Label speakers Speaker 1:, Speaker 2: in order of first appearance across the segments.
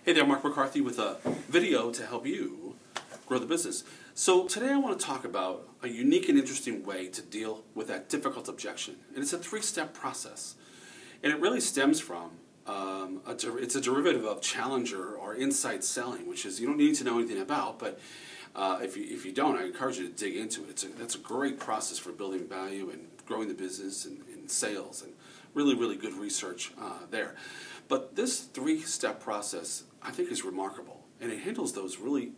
Speaker 1: Hey there, Mark McCarthy with a video to help you grow the business. So today I want to talk about a unique and interesting way to deal with that difficult objection. And it's a three-step process. And it really stems from, it's a derivative of challenger or insight selling, which is you don't need to know anything about, but if you don't, I encourage you to dig into it. That's a great process for building value and growing the business and sales, and really good research there. But this three-step process, I think, is remarkable, and it handles those really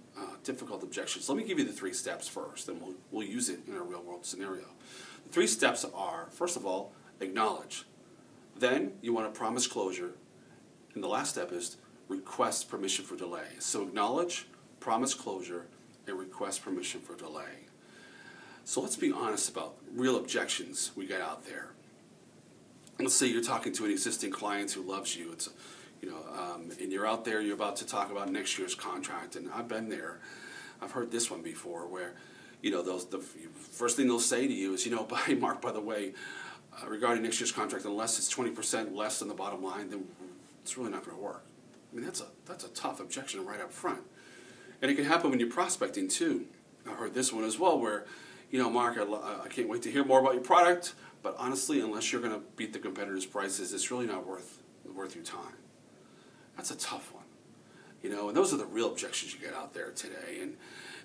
Speaker 1: difficult objections. Let me give you the three steps first, and we'll use it in a real-world scenario. The three steps are, first of all, acknowledge. Then you want to promise closure, and the last step is request permission for delay. So acknowledge, promise closure, and request permission for delay. So let's be honest about real objections we get out there. Let's say you're talking to an existing client who loves you. And you're out there. You're about to talk about next year's contract. And I've been there. I've heard this one before, where the first thing they'll say to you is, hey, Mark, by the way, regarding next year's contract, unless it's 20% less than the bottom line, then it's really not going to work. I mean, that's a tough objection right up front. And it can happen when you're prospecting too. I heard this one as well, where, Mark, I can't wait to hear more about your product, but honestly, unless you're going to beat the competitors' prices, it's really not worth your time. That's a tough one, and those are the real objections you get out there today.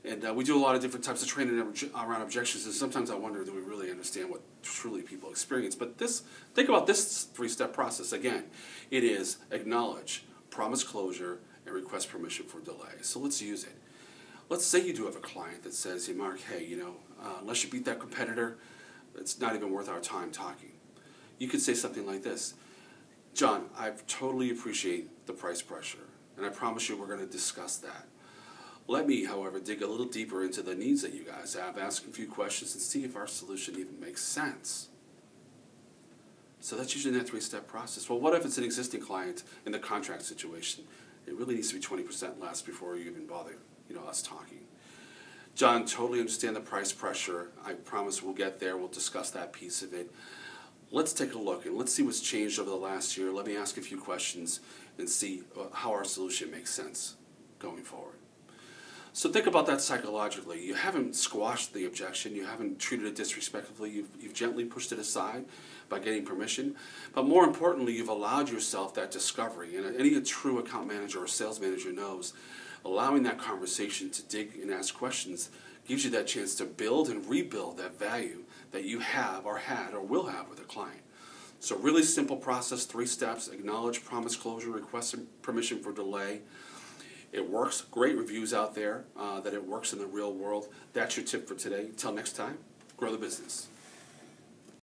Speaker 1: And we do a lot of different types of training around objections, and sometimes I wonder, do we really understand what truly people experience? But think about this three-step process. Again, it is acknowledge, promise closure, and request permission for delay. So let's use it. Let's say you do have a client that says, hey, Mark, hey, unless you beat that competitor, it's not even worth our time talking. You could say something like this: John, I totally appreciate the price pressure, and I promise you we're going to discuss that. Let me, however, dig a little deeper into the needs that you guys have, ask a few questions, and see if our solution even makes sense. So that's usually that three-step process. Well, what if it's an existing client in the contract situation? It really needs to be 20% less before you even bother, us talking. John, totally understand the price pressure. I promise we'll get there. We'll discuss that piece of it. Let's take a look and let's see what's changed over the last year. Let me ask a few questions and see how our solution makes sense going forward. So think about that psychologically. You haven't squashed the objection. You haven't treated it disrespectfully. You've gently pushed it aside by getting permission. But more importantly, you've allowed yourself that discovery. And any true account manager or sales manager knows allowing that conversation to dig and ask questions gives you that chance to build and rebuild that value that you have or had or will have with a client. So really simple process, three steps: acknowledge, promise closure, request permission for delay. It works. Great reviews out there that it works in the real world. That's your tip for today. Until next time, grow the business.